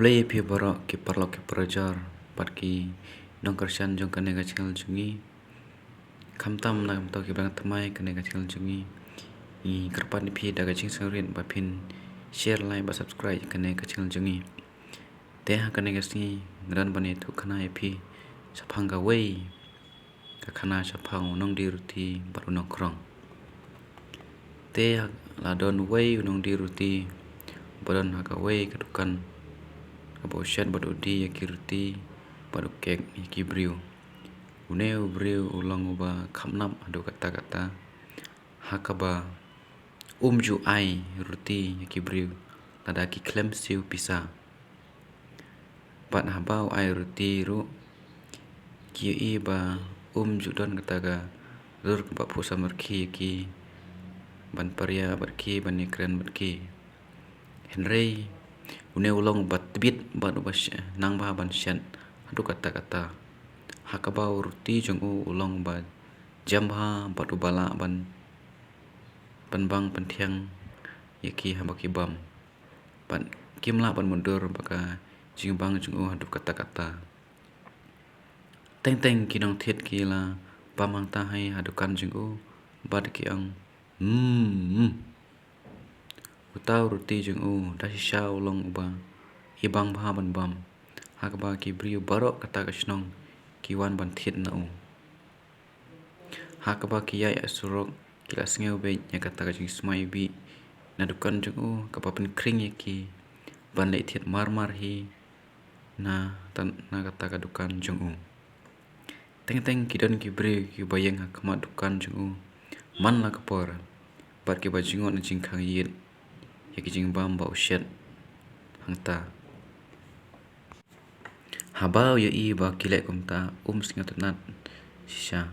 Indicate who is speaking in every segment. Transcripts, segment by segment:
Speaker 1: Play pi borok ki parlok ki prajar patki dong kersan jong kane ka channel jungi kamtam na kamto ki bang tamai kane ka channel jungi I kerpan pi daga ching sangrin ba pin share like ba subscribe kane ka channel jungi te ha kane ka singi ngran bane thu khana pi saphang ka wei ka khana saphang nong di ruti baru nong krong te la don wei nong di ruti baron ha ka wei ka dukan Abo shed badu di yakirti badu kek ikibriu. Uneu briu ulang uba kamnam adu kata-kata. Hakaba umju ai ruti yakibriu. Tada ki klem siu pisa. Bat habau ai ruti ru. Kiu iba umju don kataga. Lur ba pusa merki ki. Ban paria barki ban ikren barki. Henry Une ulang bat bit bat ubas nang ba ban syan adu kata-kata hakaba urti jong ulang ba jamba bat ubala ban bang pentiang yaki habaki bam ban kimla ban mundur baka jing bang jong adu kata-kata teng kinong thet kila pamang ta hai adukan jong bad ki ang Utau ruti jeng dasi syau long uba ibang baha ban bam hakba ki briu barok kata kasnong kiwan ban thit na hakba ki yai asurok kila sngeu be nya kata ka jing smai bi na dukan jeng kapa pen kring ki ban le thit mar hi na tan na kata ka dukan jeng teng kidon ki briu ki bayeng hakma dukan jeng man la kapor bat ki bajingon na jing khang yit Yaki jing bam ba ushet hangta Habau ya I ba kilek kumta singatunat sisa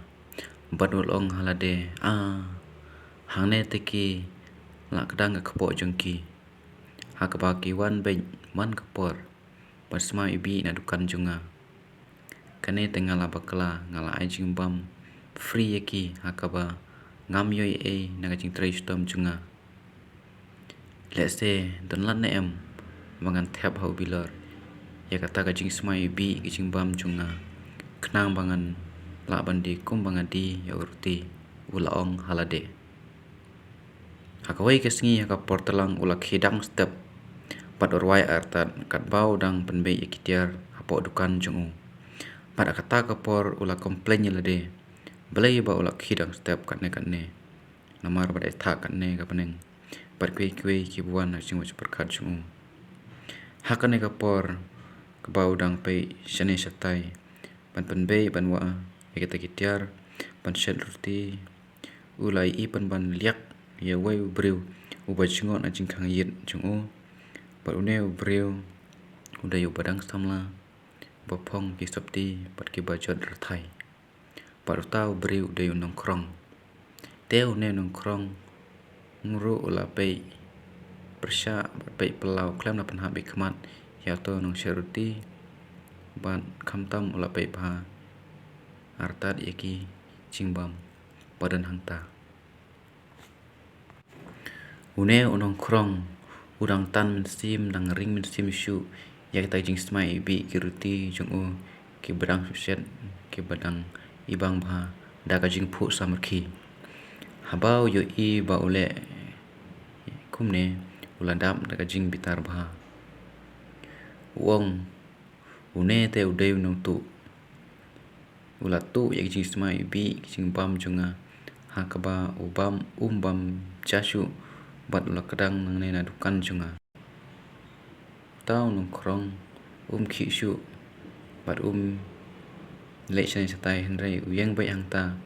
Speaker 1: badul ong halade hangne teki la kadang ka kpo jongki hakaba ki wan ben man kapor pasma ibi na dukan junga kane tengala bakla ngala ai jing bam free yaki hakaba ngam yoi na jing trai stom junga Let's say don lat na em bangan thap hau bilor ya kata ka jing smai bi ki jing bam junga knang bangan la bandi kum bangan di ya urti ula ong halade hakawai ke sngi haka portalang ula khidang step pad orwai artat kat bau dang penbe ikitiar hapo dukan jungu pada kata kapor ula komplain lade belai ba ula khidang step katne namar pada thak katne ka peneng par kwe ki buan na sing perkat chung hakane kapor ke bau dang pe shane shatai ban be ban wa eketa kitiar ban shed ruti ulai I ban liak ya wai breu uba chingon na jingkhang yit chung par une breu udai ubadang samla bapong ki sapti pat ki bajot rathai par tau breu udai nong krong teu ne nong krong nguru ula pe persya pe pelau klam na panha be khmat ya to nong sharuti ban khamtam ula pe pha artat yaki chingbam badan hangta une unong krong udang tan sim dang ring min sim shu yak ta jing smai bi kiruti jong ki badang shet ki badang ibang bha daga jing phu samarki habau yo I ba ule kumne ulandam daga jing bitar bha wong une te udai nong tu ula tu yak jing smai bi jing bam junga hakaba ubam bam chashu bat ula kadang nang ne na dukan junga tau nong krong khi shu bat le chane satai henrai uyang bai hangta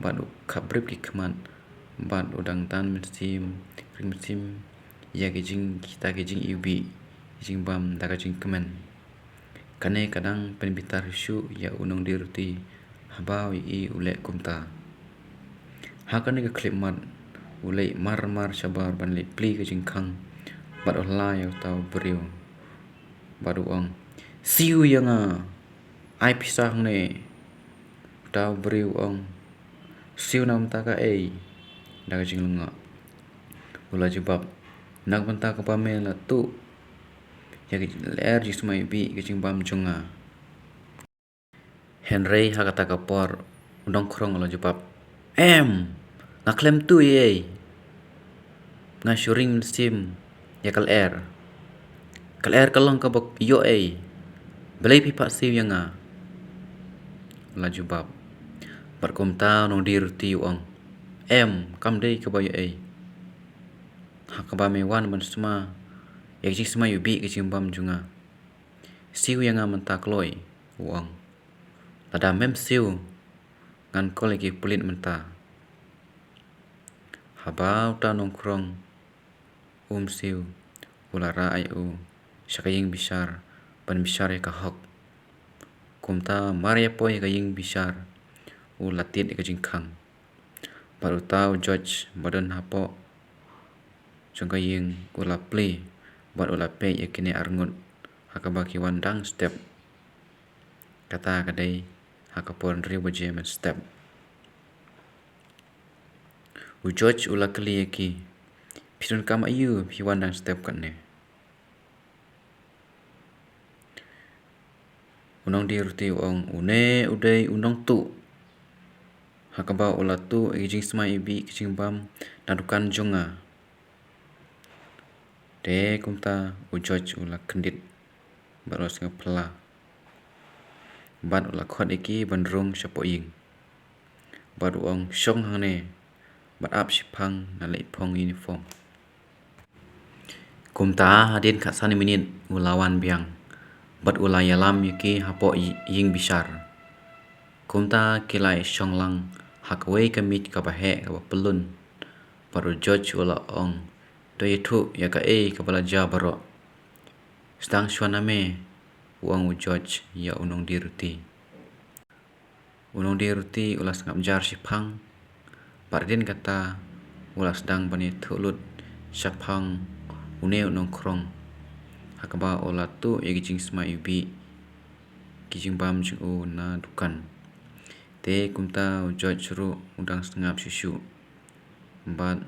Speaker 1: bat khabrip ki khman bat udang tan sim ring sim ya ke jing kita ke jing ubi jing bam daga jing kemen kane kadang pen bitar shu ya unong diruti habau I ule kumta hakane ke klip mat ule mar sabar ban le pli ke jing khang bat ola ya tau briu baru ong siu yang ai pisah ne tau briu ong siu nam ta ka daga jing lunga ula jibab nak banta ka pamela tu ya ler jing semai bi kicing bam junga. Henry hakata kapor undong krong lo jebab. Ngaklem tu ye. Syuring sim ya kal er. Kal er kalong ka bok yo Belai pipak siu yang la jubab. Barkom ta nong dir ti uang. Kam dei ka bayo Hakaba mewan ban semua. Ya kicing semua yubi kicing bam junga. Siu yang mentah kloi uang. Lada mem siu ngan ko lagi pulit mentah. Habau ta nongkrong siu ulara ayu syakaying bisar ban bisar ya kahok. Kumta maria poi kaying bisar latit ka jingkang. Baru tahu George badan hapo jongkaying ula play buat ula pe yakini arngut hakabaki wandang step kata kadai hakapon ribu jemen step. George ula kali yaki pidun kam ayu pi wandang step kan ne. Unong di ruti uang udai unong tu. Hakaba ula tu ijing semai ibi kicing bam nadukan jonga. De kumta George ula kendit baru singa pela. Bad ula khot iki bandrung syapoing. Bad uang syong hane. Bad ap sipang na leipong uniform. Kumta hadin kat sani minit ulawan biang. Bad ula yalam yuki hapo ying bisar. Kumta kilai syong lang hakway kamit kabahe kabapelun. Baru George ula ong. Do itu ya ka kabalaja baro. Sedang syuaname uang George ya unong diruti. Unong diruti ulas ngap jar sipang. Bardin kata ulas sedang bani tulut syapang unong krong. Hakaba ula tu ya gijing sma yubi. Gijing bam jing na dukan. Te kumta George ru udang setengah susu. Bat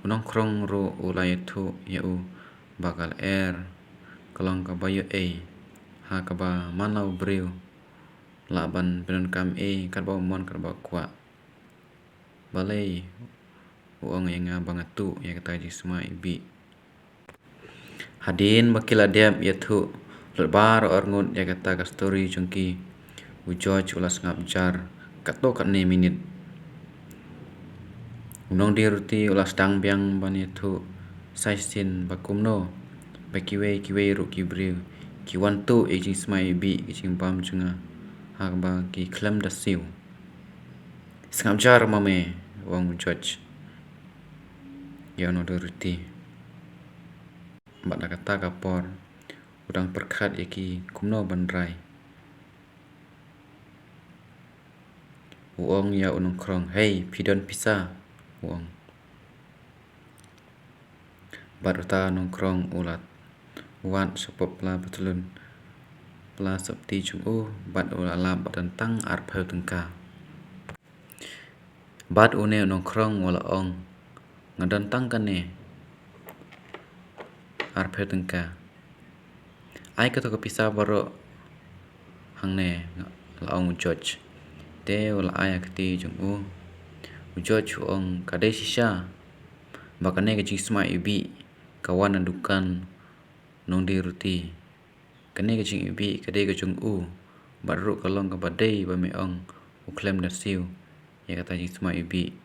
Speaker 1: unong krong ru ulai tu ya bakal kalong ka bayo hakaba manau breu laban benon kam karba mon karba kwa balai uang yang bangatu ya kata ji semua ibi hadin bakila diam ya tu lebar orngut ya kata ka story jongki George ulas ngap jar kato kat ne minit unong diruti ulas dang biang bani tu saisin bakumno bakiwe ru kibreu kiwan tu ejing smai bi ejing bam junga hakba ki klam da siu sngam jar mame wang George ya no diruti bada kata kapor udang perkhat yaki kumno bandrai uong ya unong krong pidon pisa uong baru ta nongkrong ulat wan sepop la betulun pla septi chung bad ula lam tentang arpel tengka bad une nongkrong wala ong ngadan tangkan ne arpel tengka ai kato kapisa baro hangne la ong George te wala ai akti chung George ong kadai sisa bakane ke jisma ibi kawan dukan nong diruti kane ke jing ibi kadai ke chung baru kalong ka badai ba me ong uklem da siu ya kata jisma ibi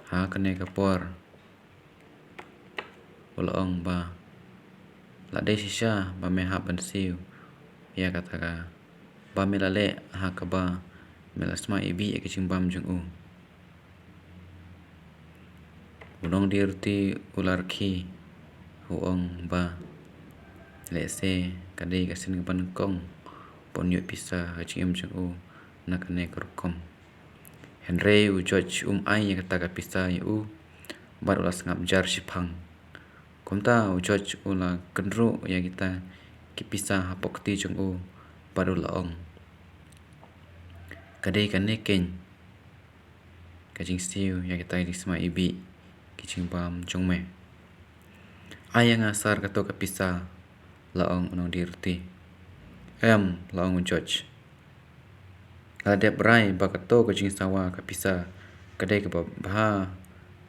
Speaker 1: kane ka por wala ong ba la dai sisa ba me ban siu ya kata ka ba me lale ka ba me la sma ibi ke jing bam chung unong diruti ular ki huong ba lese kadai kasin ban kong ponyo pisa hachim chung nakane kerkom Henry George ai ya kata ka pisa bar ulas ngap jar sipang kumta George ula kendro ya kita kipisa hapokti chung baru laong kadai kane ken kajing siu ya kita di sma ibi kicing bam chung me Ayang asar kato kapisa laong unong dirti. Laong George. Kalau dia berai bakato kajing sawa kapisa kadai ke baha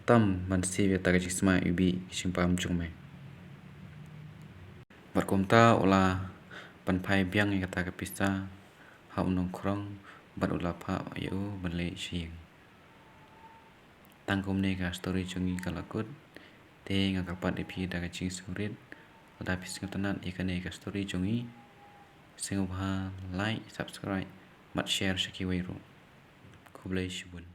Speaker 1: tam mansi ta kajing sma ubi kajing pam chung me. Berkumta ulah panpai biang yang kata kapisa ha unong krong bat ulah pa yu benle siang. Tangkum ne ka story chungi kalakut te ngakapat ipi da kajing surit ada pis ngatanan ikane ka story chungi sing like subscribe mat share shaki wairu kublai shibun.